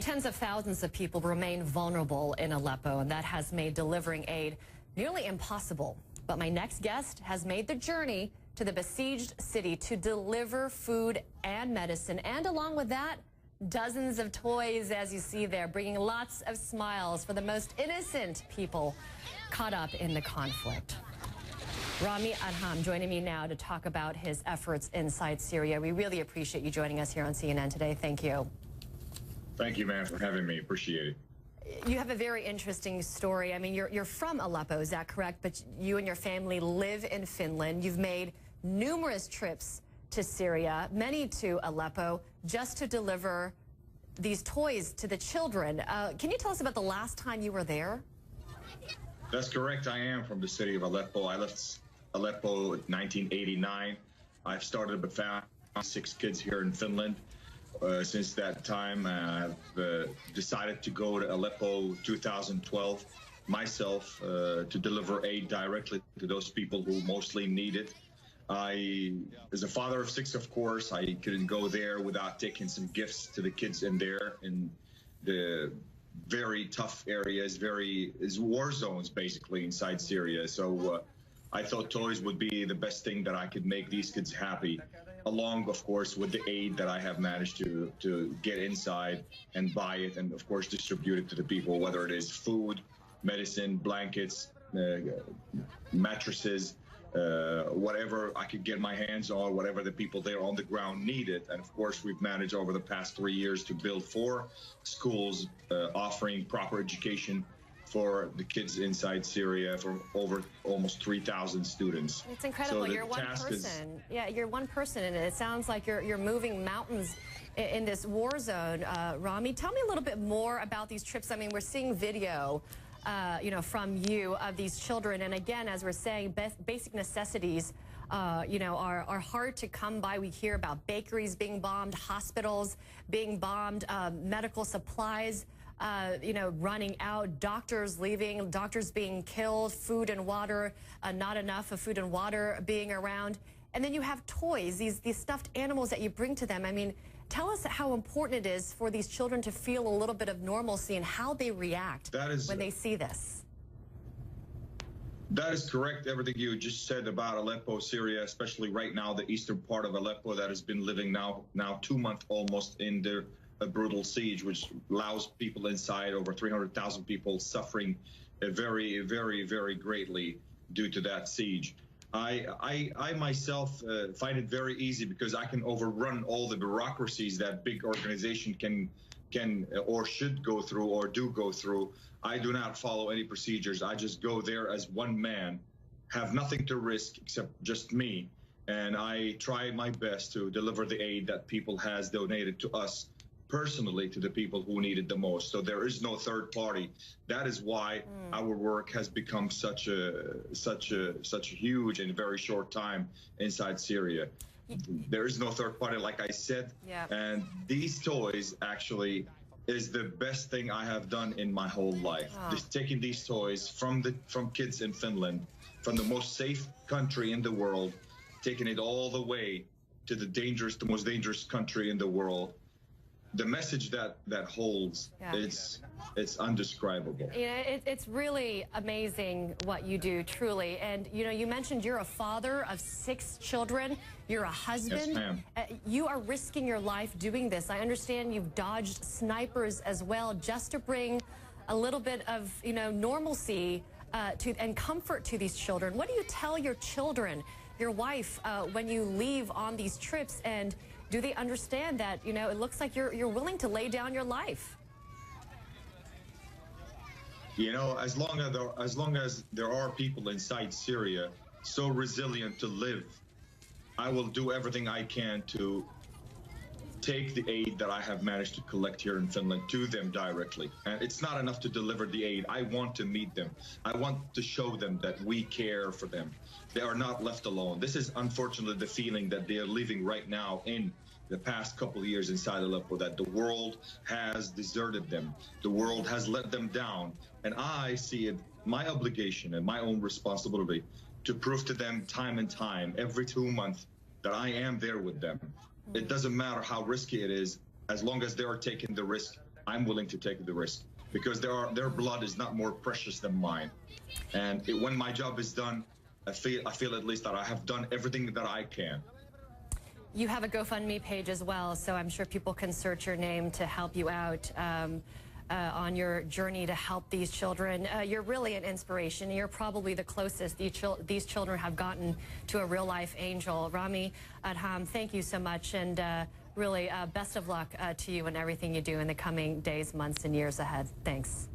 Tens of thousands of people remain vulnerable in Aleppo, and that has made delivering aid nearly impossible. But my next guest has made the journey to the besieged city to deliver food and medicine, and along with that, dozens of toys, as you see there, bringing lots of smiles for the most innocent people caught up in the conflict. Rami Adham joining me now to talk about his efforts inside Syria. We really appreciate you joining us here on CNN today. Thank you. Thank you, man, for having me. Appreciate it. You have a very interesting story. I mean, you're from Aleppo, is that correct? But you and your family live in Finland. You've made numerous trips to Syria, many to Aleppo, just to deliver these toys to the children. Can you tell us about the last time you were there? That's correct. I am from the city of Aleppo. I left Aleppo in 1989. I've started a family, 6 kids here in Finland. Since that time, I've decided to go to Aleppo 2012 myself to deliver aid directly to those people who mostly need it. As a father of 6, of course, I couldn't go there without taking some gifts to the kids in there in the very tough areas, is war zones basically inside Syria. So I thought toys would be the best thing that I could make these kids happy, along, of course, with the aid that I have managed to get inside and buy it and, of course, distribute it to the people, whether it is food, medicine, blankets, mattresses, whatever I could get my hands on, whatever the people there on the ground needed. And, of course, we've managed over the past 3 years to build 4 schools offering proper education for the kids inside Syria, for over almost 3,000 students. It's incredible. So you're one person. Yeah, you're one person, and it sounds like you're moving mountains in this war zone. Rami, tell me a little bit more about these trips. I mean, we're seeing video, from you of these children, and again, as we're saying, basic necessities, are hard to come by. We hear about bakeries being bombed, hospitals being bombed, medical supplies running out, doctors leaving, doctors being killed, food and water, not enough of food and water being around. And then you have toys, these stuffed animals that you bring to them. I mean, tell us how important it is for these children to feel a little bit of normalcy and how they react when they see this. That is correct, everything you just said about Aleppo, Syria, especially right now, the eastern part of Aleppo that has been living now 2 months almost in a brutal siege, which allows people inside, over 300,000 people suffering very, very, very greatly due to that siege. I myself find it very easy because I can overrun all the bureaucracies that big organization can or should go through or do go through. I do not follow any procedures. I just go there as one man, have nothing to risk except just me, and I try my best to deliver the aid that people has donated to us personally to the people who need it the most. So there is no third party. That is why our work has become such a huge and very short time inside Syria. There is no third party, like I said. Yeah. And these toys actually is the best thing I have done in my whole life. Just taking these toys from kids in Finland, from the most safe country in the world, taking it all the way to the most dangerous country in the world. The message that holds, it's undescribable. It's really amazing what you do, truly. And you mentioned you're a father of 6 children. You're a husband. Yes, ma'am. You are risking your life doing this. I understand you've dodged snipers as well, just to bring a little bit of normalcy and comfort to these children. What do you tell your children, your wife, when you leave on these trips, and do they understand that, it looks like you're willing to lay down your life? As long as there are people inside Syria so resilient to live, I will do everything I can to take the aid that I have managed to collect here in Finland to them directly. And it's not enough to deliver the aid. I want to meet them. I want to show them that we care for them. They are not left alone. This is unfortunately the feeling that they are living right now in the past couple of years inside Aleppo, that the world has deserted them. The world has let them down. And I see it my obligation and my own responsibility to prove to them time and time, every 2 months, that I am there with them. It doesn't matter how risky it is, as long as they are taking the risk I'm willing to take the risk because their blood is not more precious than mine. And when my job is done, I feel at least that I have done everything that I can. You have a GoFundMe page as well, so I'm sure people can search your name to help you out on your journey to help these children. You're really an inspiration. You're probably the closest these children have gotten to a real-life angel. Rami Adham, thank you so much, and really best of luck to you and everything you do in the coming days, months, and years ahead. Thanks.